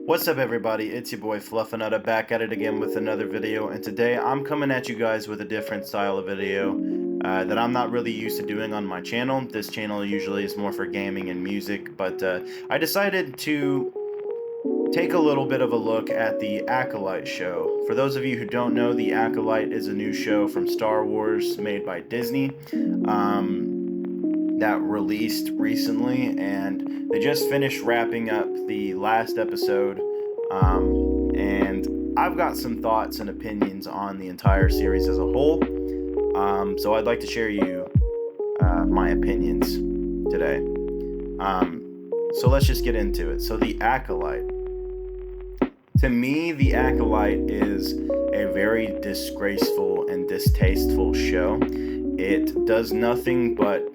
What's up, everybody? It's your boy Fluffinutta back at it again with another video, and today I'm coming at you guys with a different style of video that I'm not really used to doing on my channel. This channel usually is more for gaming and music, but I decided to take a little bit of a look at the Acolyte show. For those of you who don't know, the Acolyte is a new show from Star Wars made by Disney that released recently, and they just finished wrapping up the last episode, and I've got some thoughts and opinions on the entire series as a whole, so I'd like to share you my opinions today. So let's just get into it. So the Acolyte. To me, the Acolyte is a very disgraceful and distasteful show. It does nothing but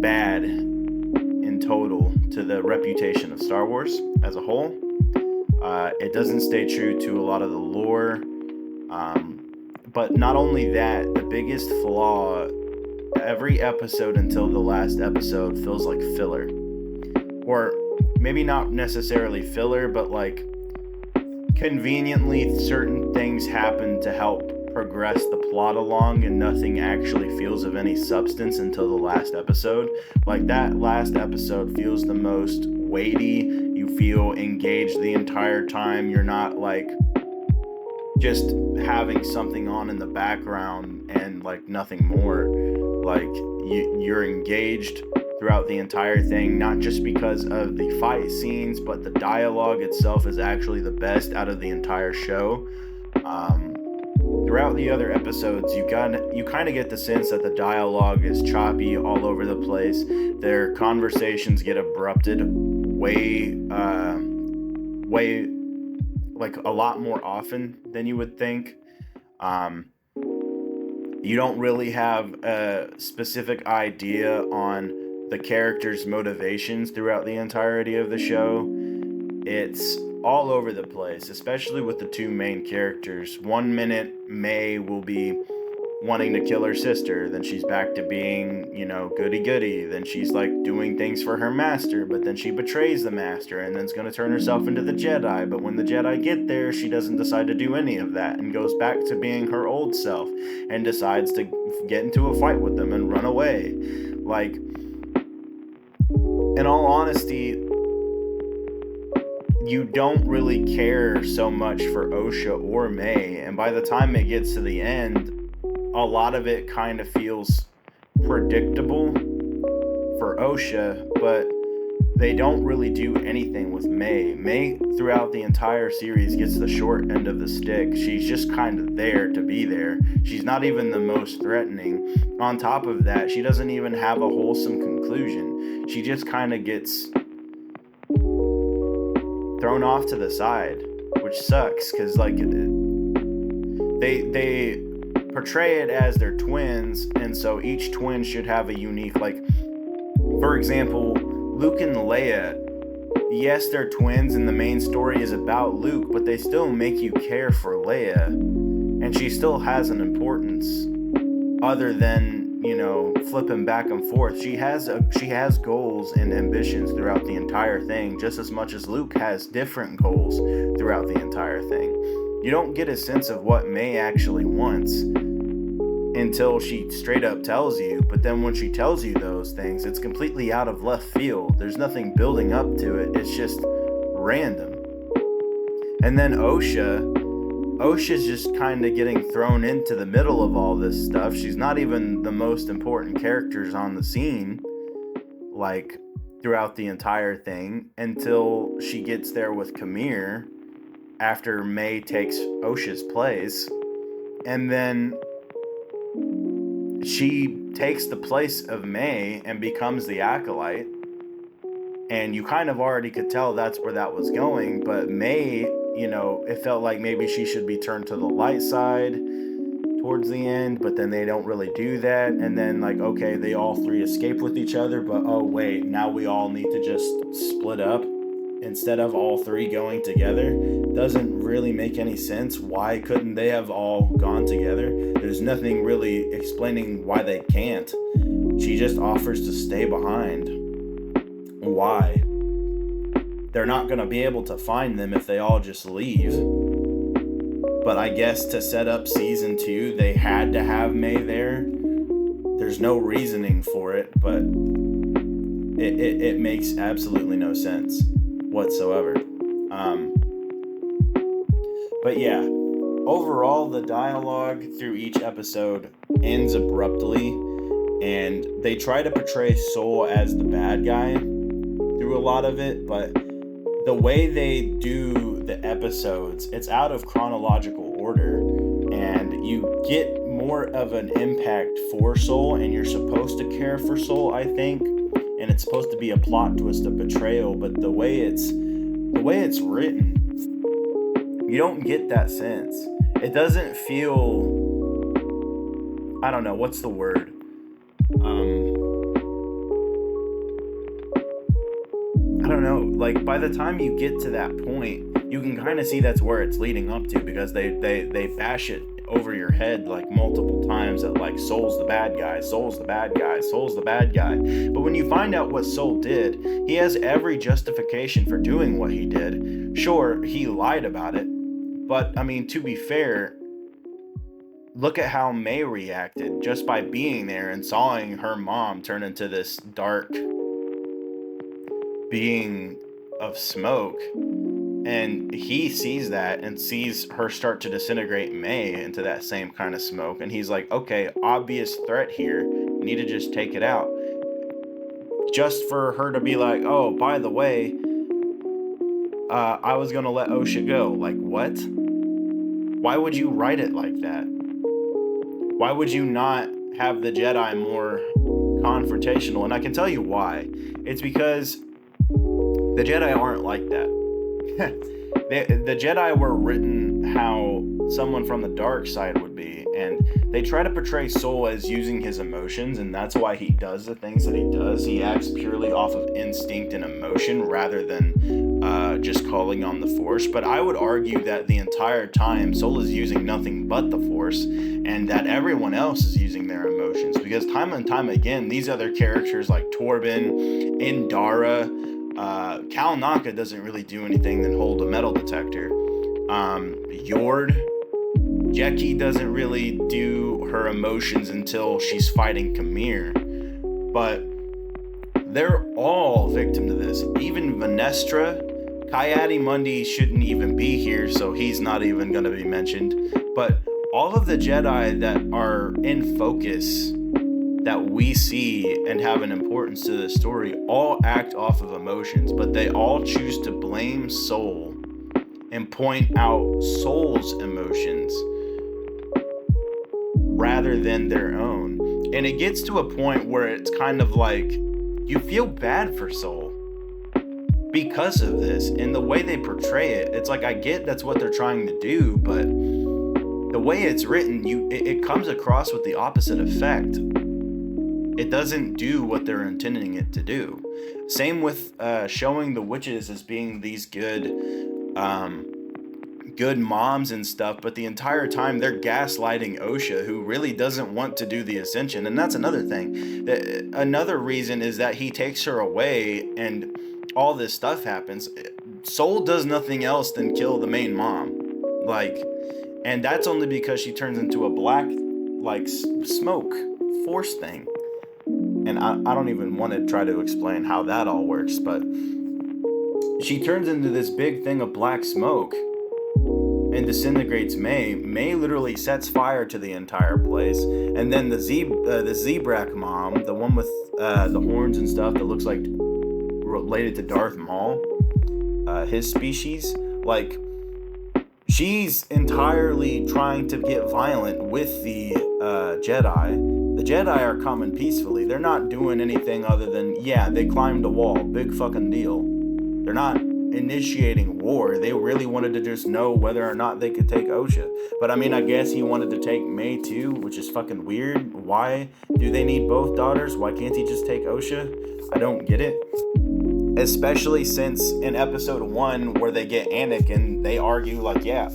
bad in total to the reputation of Star Wars as a whole. It doesn't stay true to a lot of the lore, but not only that, the biggest flaw, every episode until the last episode feels like filler, or maybe not necessarily filler, but like conveniently certain things happen to help progress the plot along, and nothing actually feels of any substance until the last episode. Like, that last episode feels the most weighty. You feel engaged the entire time. You're not like just having something on in the background and like nothing more. Like, you're engaged throughout the entire thing, not just because of the fight scenes, but the dialogue itself is actually the best out of the entire show. Throughout the other episodes, you kind of get the sense that the dialogue is choppy all over the place. Their conversations get abrupted way like a lot more often than you would think. You don't really have a specific idea on the characters' motivations throughout the entirety of the show. It's all over the place, especially with the two main characters. 1 minute, May will be wanting to kill her sister, then she's back to being, goody-goody, then she's like doing things for her master, but then she betrays the master and then's going to turn herself into the Jedi, but when the Jedi get there, she doesn't decide to do any of that and goes back to being her old self and decides to get into a fight with them and run away. Like, in all honesty, you don't really care so much for Osha or May, and by the time it gets to the end, a lot of it kind of feels predictable for Osha, but they don't really do anything with May. May, throughout the entire series, gets the short end of the stick. She's just kind of there to be there. She's not even the most threatening. On top of that, she doesn't even have a wholesome conclusion. She just kind of gets thrown off to the side, which sucks, because like they portray it as they're twins, and so each twin should have a unique, like, for example, Luke and Leia, yes, they're twins and the main story is about Luke, but they still make you care for Leia, and she still has an importance other than flipping back and forth. She has goals and ambitions throughout the entire thing, just as much as Luke has different goals throughout the entire thing. You don't get a sense of what May actually wants until she straight up tells you, but then when she tells you those things, it's completely out of left field. There's nothing building up to it. It's just random. And then Osha's just kind of getting thrown into the middle of all this stuff. She's not even the most important characters on the scene, like, throughout the entire thing, until she gets there with Kamir, after May takes Osha's place, and then she takes the place of May and becomes the Acolyte, and you kind of already could tell that's where that was going, but May, it felt like maybe she should be turned to the light side towards the end, but then they don't really do that, and then, like, okay, they all three escape with each other, but oh wait, now we all need to just split up instead of all three going together. Doesn't really make any sense. Why couldn't they have all gone together? There's nothing really explaining why they can't. She just offers to stay behind. Why? they're not going to be able to find them if they all just leave. But I guess to set up season 2, they had to have May there. There's no reasoning for it, but it makes absolutely no sense whatsoever. But yeah, overall, the dialogue through each episode ends abruptly, and they try to portray Soul as the bad guy through a lot of it, but the way they do the episodes, it's out of chronological order, and you get more of an impact for Soul, and you're supposed to care for Soul, I think, and it's supposed to be a plot twist of betrayal, but the way it's written, you don't get that sense. It doesn't feel, I don't know, what's the word? I don't know, like by the time you get to that point, you can kind of see that's where it's leading up to, because they bash it over your head like multiple times that like Soul's the bad guy, Soul's the bad guy, Soul's the bad guy. But when you find out what Soul did, he has every justification for doing what he did. Sure, he lied about it, but I mean, to be fair, look at how May reacted just by being there and sawing her mom turn into this dark being of smoke. And he sees that and sees her start to disintegrate May into that same kind of smoke. And he's like, okay, obvious threat here. Need to just take it out. Just for her to be like, oh, by the way, I was going to let Osha go. Like, what? Why would you write it like that? Why would you not have the Jedi more confrontational? And I can tell you why. It's because the Jedi aren't like that. The Jedi were written how someone from the dark side would be, and they try to portray Soul as using his emotions, and that's why he does the things that he does. He acts purely off of instinct and emotion rather than just calling on the Force. But I would argue that the entire time Soul is using nothing but the Force, and that everyone else is using their emotions, because time and time again, these other characters like Torben, Indara, Cal Naka doesn't really do anything than hold a metal detector. Yord, Jeki doesn't really do her emotions until she's fighting Kamir. But they're all victim to this. Even Venestra, Kayadi-Mundi shouldn't even be here, so he's not even going to be mentioned. But all of the Jedi that are in focus that we see and have an importance to the story all act off of emotions, but they all choose to blame Soul and point out Soul's emotions rather than their own. And it gets to a point where it's kind of like you feel bad for Soul because of this, and the way they portray it, it's like, I get that's what they're trying to do, but the way it's written, it comes across with the opposite effect. It doesn't do what they're intending it to do. Same with showing the witches as being these good moms and stuff, but the entire time they're gaslighting Osha, who really doesn't want to do the ascension. And that's another thing. Another reason is that he takes her away and all this stuff happens. Soul does nothing else than kill the main mom. And that's only because she turns into a black, smoke force thing. And I don't even want to try to explain how that all works, but she turns into this big thing of black smoke and disintegrates May. May literally sets fire to the entire place. And then the Zebrak mom, the one with the horns and stuff that looks like related to Darth Maul, his species, she's entirely trying to get violent with the Jedi. The Jedi are coming peacefully. They're not doing anything other than, they climbed a wall. Big fucking deal. They're not initiating war. They really wanted to just know whether or not they could take Osha. But I mean, I guess he wanted to take May too, which is fucking weird. Why do they need both daughters? Why can't he just take Osha? I don't get it. Especially since in episode 1 where they get Anakin, they argue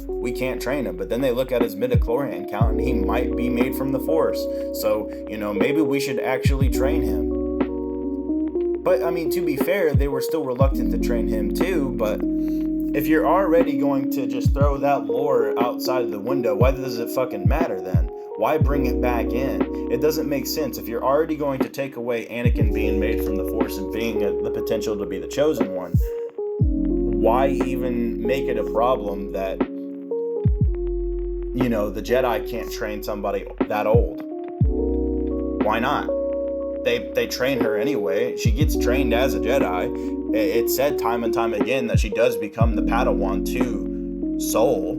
we can't train him. But then they look at his midichlorian count and he might be made from the Force. So, maybe we should actually train him. But, I mean, to be fair, they were still reluctant to train him too, but if you're already going to just throw that lore outside of the window, why does it fucking matter then? Why bring it back in? It doesn't make sense. If you're already going to take away Anakin being made from the Force and being the potential to be the chosen one, why even make it a problem that, you know, the Jedi can't train somebody that old? Why not? They train her anyway. She gets trained as a Jedi. It's said time and time again that she does become the Padawan to Soul.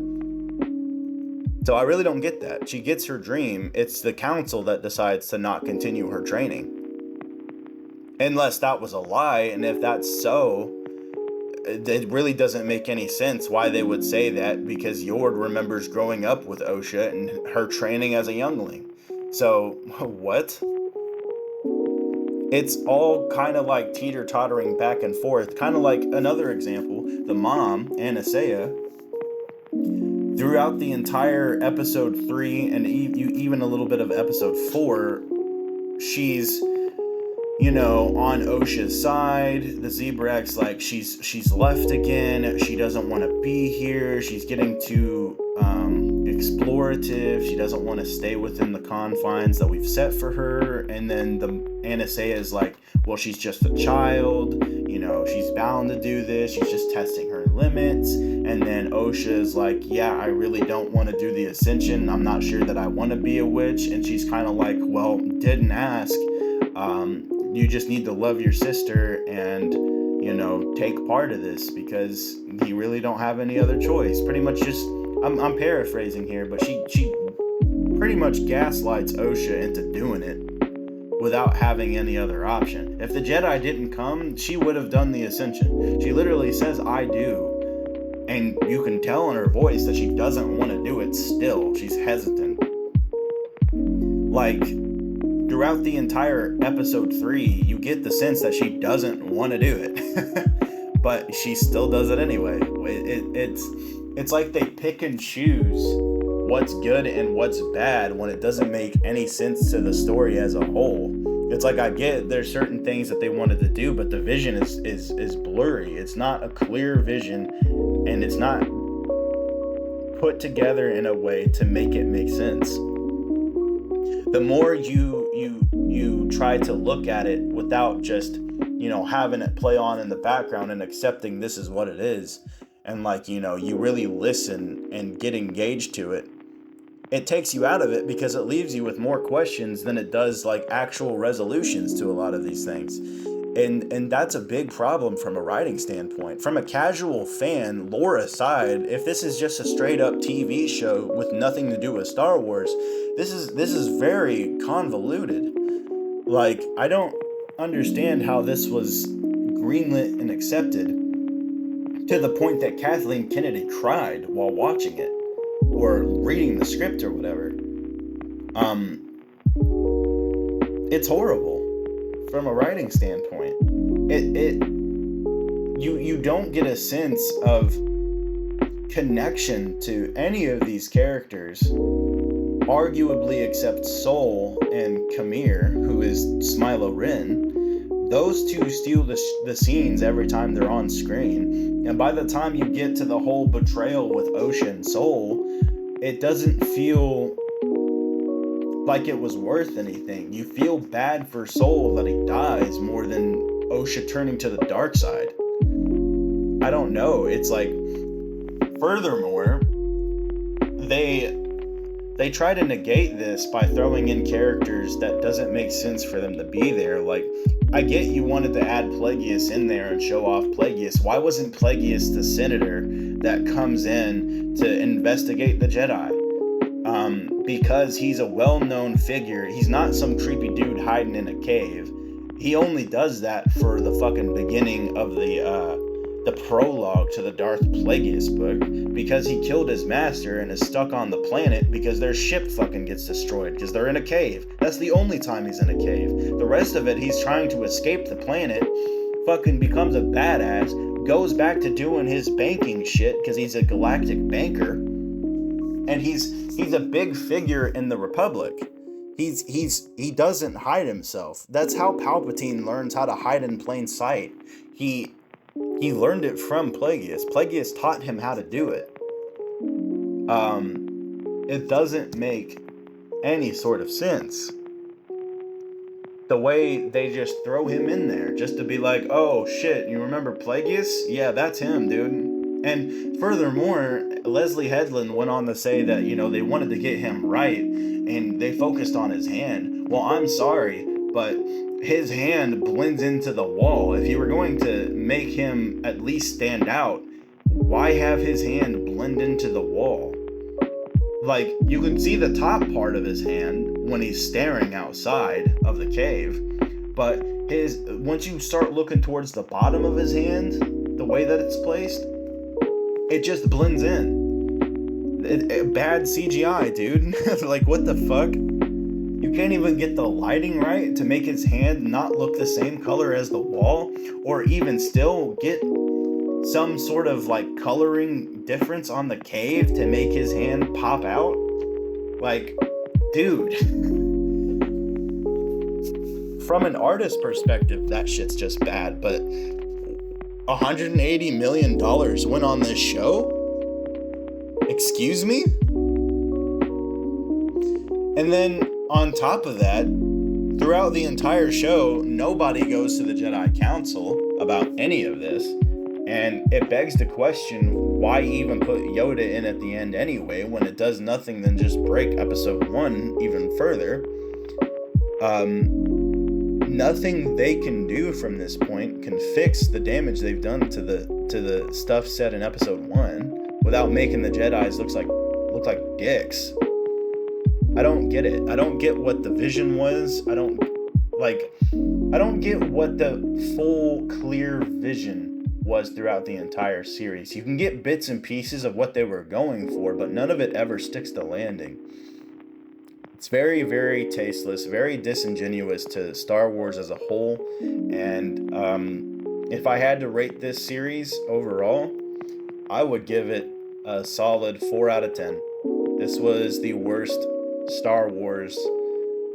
So I really don't get that. She gets her dream. It's the council that decides to not continue her training. Unless that was a lie, and if that's so, it really doesn't make any sense why they would say that, because Yord remembers growing up with Osha and her training as a youngling. So, what? It's all kind of like teeter-tottering back and forth. Kind of like another example, the mom, Anastasia, throughout the entire episode 3 and even a little bit of episode 4, she's, you know, on Osha's side. The Zebrak's like, she's left again. She doesn't want to be here. She's getting too explorative. She doesn't want to stay within the confines that we've set for her. And then the Anastasia is like, well, she's just a child. You know, she's bound to do this. She's just testing her limits. And then Osha is like, yeah, I really don't want to do the Ascension. I'm not sure that I want to be a witch. And she's kind of like, well, didn't ask. You just need to love your sister and, you know, take part of this because you really don't have any other choice. Pretty much just, I'm paraphrasing here, but she pretty much gaslights Osha into doing it without having any other option. If the Jedi didn't come, she would have done the Ascension. She literally says, I do. And you can tell in her voice that she doesn't want to do it still. She's hesitant. Like, throughout the entire episode 3, you get the sense that she doesn't want to do it. But she still does it anyway. It's like they pick and choose what's good and what's bad when it doesn't make any sense to the story as a whole. It's like, I get there's certain things that they wanted to do, but the vision is blurry. It's not a clear vision, and it's not put together in a way to make it make sense. The more you try to look at it without just, you know, having it play on in the background and accepting this is what it is, and like, you know, you really listen and get engaged to it, it takes you out of it because it leaves you with more questions than it does like actual resolutions to a lot of these things. And that's a big problem from a writing standpoint. From a casual fan, lore aside, if this is just a straight up TV show with nothing to do with Star Wars, this is very convoluted. Like, I don't understand how this was greenlit and accepted to the point that Kathleen Kennedy cried while watching it or reading the script or whatever. It's horrible from a writing standpoint. You don't get a sense of connection to any of these characters, arguably except Soul and Kamir, who is Smilo Rin. Those two steal the scenes every time they're on screen. And by the time you get to the whole betrayal with Osha and Soul, it doesn't feel like it was worth anything. You feel bad for Soul that he dies more than Osha turning to the dark side. I don't know. It's like, furthermore, they try to negate this by throwing in characters that doesn't make sense for them to be there. Like, I get you wanted to add Plagueis in there and show off Plagueis. Why wasn't Plagueis the senator that comes in to investigate the Jedi? Because he's a well-known figure. He's not some creepy dude hiding in a cave. He only does that for the fucking beginning of the prologue to the Darth Plagueis book, because he killed his master and is stuck on the planet because their ship fucking gets destroyed because they're in a cave. That's the only time he's in a cave. The rest of it, he's trying to escape the planet, fucking becomes a badass, goes back to doing his banking shit because he's a galactic banker, and he's a big figure in the Republic. He doesn't hide himself. That's how Palpatine learns how to hide in plain sight. He learned it from Plagueis. Plagueis taught him how to do it. It doesn't make any sort of sense. The way they just throw him in there just to be like, oh shit, you remember Plagueis? Yeah, that's him, dude. And furthermore, Leslie Headland went on to say that, they wanted to get him right and they focused on his hand. Well, I'm sorry, but his hand blends into the wall. If you were going to make him at least stand out, why have his hand blend into the wall? Like, you can see the top part of his hand when he's staring outside of the cave, but once you start looking towards the bottom of his hand, the way that it's placed, it just blends in. Bad CGI, dude. Like, what the fuck? You can't even get the lighting right to make his hand not look the same color as the wall, or even still get some sort of like coloring difference on the cave to make his hand pop out. Like, dude. From an artist perspective, that shit's just bad, but $180 million went on this show? Excuse me? And then on top of that, throughout the entire show, nobody goes to the Jedi Council about any of this. And it begs the question, why even put Yoda in at the end anyway, when it does nothing than just break episode 1 even further? Nothing they can do from this point can fix the damage they've done to the stuff said in episode 1 without making the Jedis look like dicks. I don't get it. I don't get what the vision was. I don't get what the full clear vision was throughout the entire series. You can get bits and pieces of what they were going for, but none of it ever sticks to landing. It's very, very tasteless, very disingenuous to Star Wars as a whole, and if I had to rate this series overall, I would give it a solid 4 out of 10. This was the worst Star Wars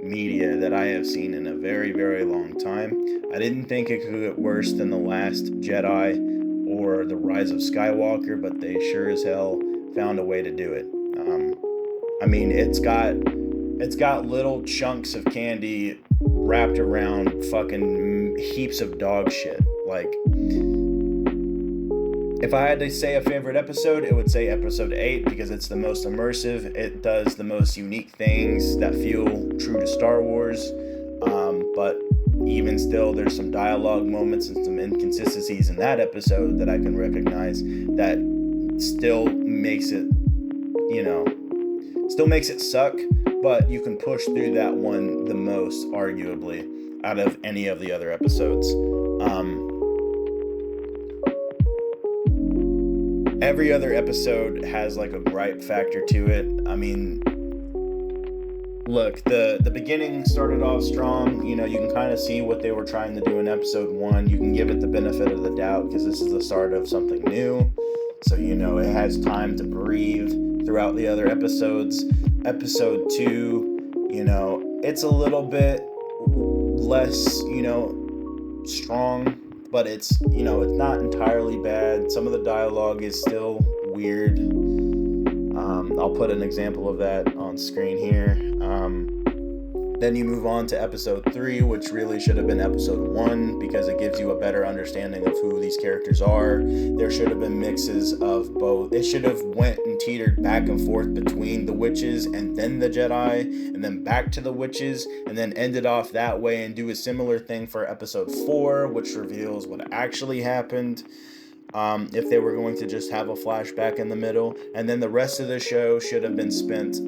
media that I have seen in a very, very long time. I didn't think it could get worse than The Last Jedi or The Rise of Skywalker, but they sure as hell found a way to do it. I mean, it's got little chunks of candy wrapped around fucking heaps of dog shit. Like, if I had to say a favorite episode, it would say episode 8 because it's the most immersive. It does the most unique things that feel true to Star Wars. But even still, there's some dialogue moments and some inconsistencies in that episode that I can recognize that still makes it, suck, but you can push through that one the most, arguably, out of any of the other episodes. Every other episode has like a gripe factor to it. I mean, look, the beginning started off strong. You can kind of see what they were trying to do in episode 1. You can give it the benefit of the doubt because this is the start of something new. So, it has time to breathe throughout the other episodes. Episode 2, it's a little bit less, strong, but it's not entirely bad. Some of the dialogue is still weird. I'll put an example of that on screen here. Then you move on to episode 3, which really should have been episode 1 because it gives you a better understanding of who these characters are. There should have been mixes of both. It should have went and teetered back and forth between the witches and then the Jedi, and then back to the witches, and then ended off that way and do a similar thing for episode 4, which reveals what actually happened. If they were going to just have a flashback in the middle, and then the rest of the show should have been spent,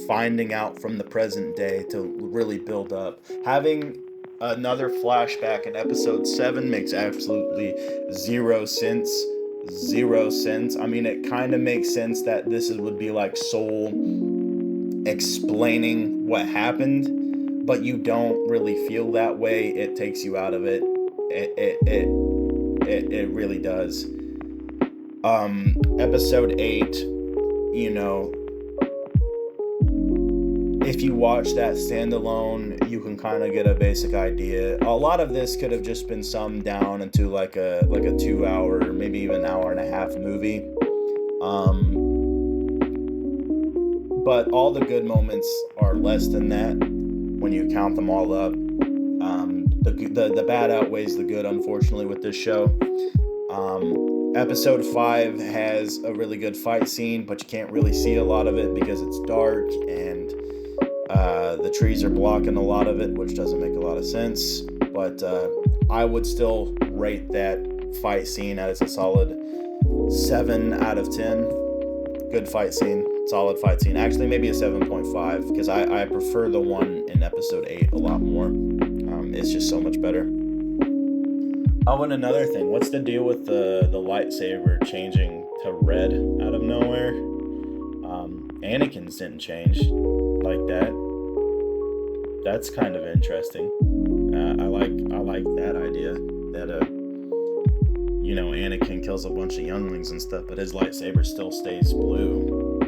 finding out from the present day to really build up. Having another flashback in episode 7 makes absolutely zero sense. I mean, it kind of makes sense that this would be like Soul explaining what happened, but you don't really feel that way. It takes you out of it. It really does. Episode 8, if you watch that standalone, you can kind of get a basic idea. A lot of this could have just been summed down into like a 2 hour, maybe even an hour and a half movie. But all the good moments are less than that when you count them all up. The bad outweighs the good, unfortunately, with this show. Episode 5 has a really good fight scene, but you can't really see a lot of it because it's dark and the trees are blocking a lot of it, which doesn't make a lot of sense. But I would still rate that fight scene as a solid 7 out of 10. Good fight scene, solid fight scene. Actually, maybe a 7.5 because I prefer the one in episode 8 a lot more. It's just so much better. Oh, and another thing, what's the deal with the lightsaber changing to red out of nowhere? Anakin's didn't change like that. That's kind of interesting. I like that idea that Anakin kills a bunch of younglings and stuff, but his lightsaber still stays blue.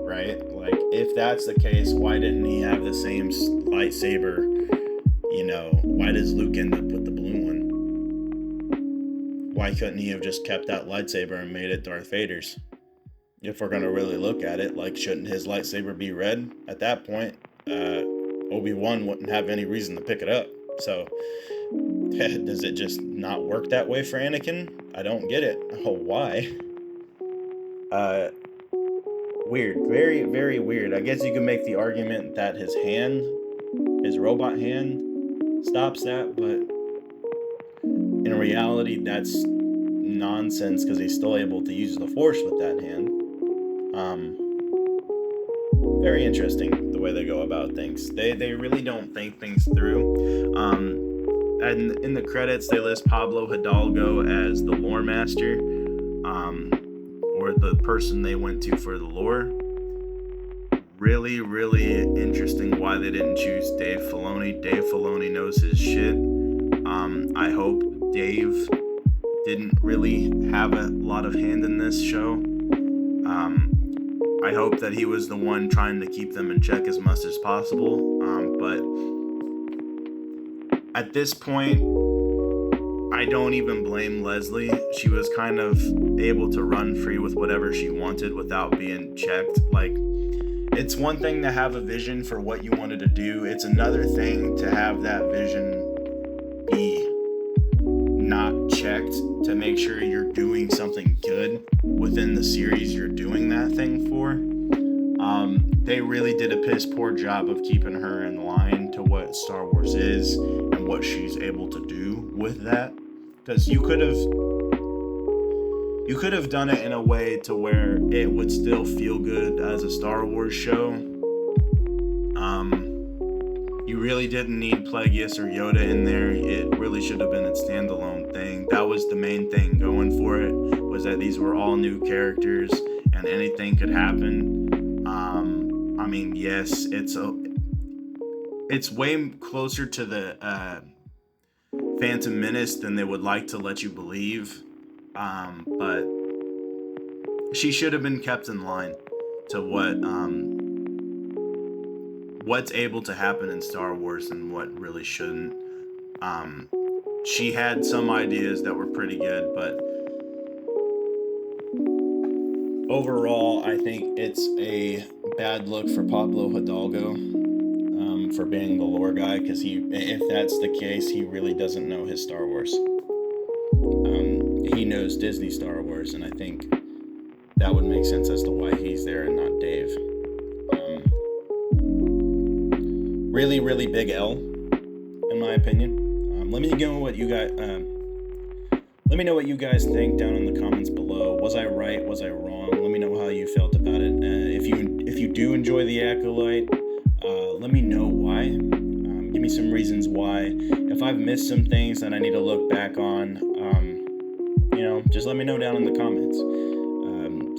Right? Like, if that's the case, why didn't he have the same lightsaber? Why does Luke end up with the blue one? Why couldn't he have just kept that lightsaber and made it Darth Vader's? If we're going to really look at it, like, shouldn't his lightsaber be red? At that point, Obi-Wan wouldn't have any reason to pick it up. So, does it just not work that way for Anakin? I don't get it. Oh, why? Weird. Very, very weird. I guess you can make the argument that his robot hand stops that, but in reality, that's nonsense because he's still able to use the Force with that hand. Very interesting the way they go about things. They really don't think things through. And in the credits, they list Pablo Hidalgo as the lore master, or the person they went to for the lore. Really, really interesting why they didn't choose Dave Filoni. Dave Filoni knows his shit. I hope Dave didn't really have a lot of hand in this show. I hope that he was the one trying to keep them in check as much as possible. But at this point, I don't even blame Leslie. She was kind of able to run free with whatever she wanted without being checked. Like, it's one thing to have a vision for what you wanted to do. It's another thing to have that vision be not checked to make sure you're doing something good within the series you're doing that thing for. They really did a piss poor job of keeping her in line to what Star Wars is and what she's able to do with that. Because you could have done it in a way to where it would still feel good as a Star Wars show. You really didn't need Plagueis or Yoda in there. It really should have been a standalone thing. That was the main thing going for it, was that these were all new characters and anything could happen. Yes, it's way closer to the Phantom Menace than they would like to let you believe. But she should have been kept in line to what's able to happen in Star Wars and what really shouldn't. She had some ideas that were pretty good, but overall, I think it's a bad look for Pablo Hidalgo for being the lore guy, because if that's the case, he really doesn't know his Star Wars. He knows Disney Star Wars, and I think that would make sense as to why he's there and not Dave. Really, really big L, in my opinion. Let me know what you guys. Let me know what you guys think down in the comments below. Was I right? Was I wrong? Let me know how you felt about it. If you do enjoy the Acolyte, let me know why. Give me some reasons why. If I've missed some things that I need to look back on, just let me know down in the comments.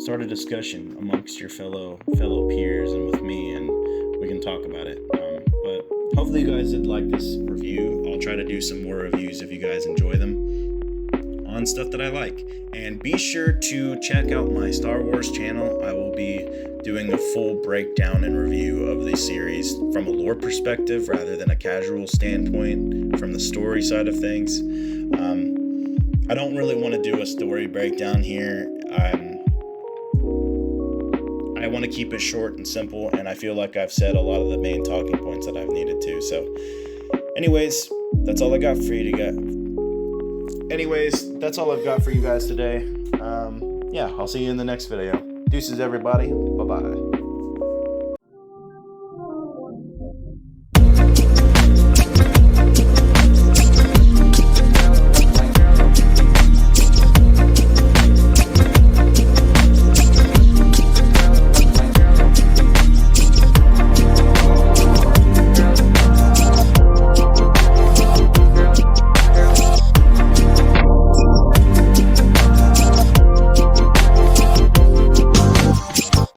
Start a discussion amongst your fellow peers and with me, and we can talk about it. But hopefully you guys did like this review. I'll try to do some more reviews if you guys enjoy them on stuff that I like. And be sure to check out my Star Wars channel. I will be doing a full breakdown and review of the series from a lore perspective rather than a casual standpoint from the story side of things. I don't really want to do a story breakdown here. I want to keep it short and simple, and I feel like I've said a lot of the main talking points that I've needed to. So, anyways, that's all I got for you guys today. Yeah, I'll see you in the next video. Deuces, everybody. Bye-bye.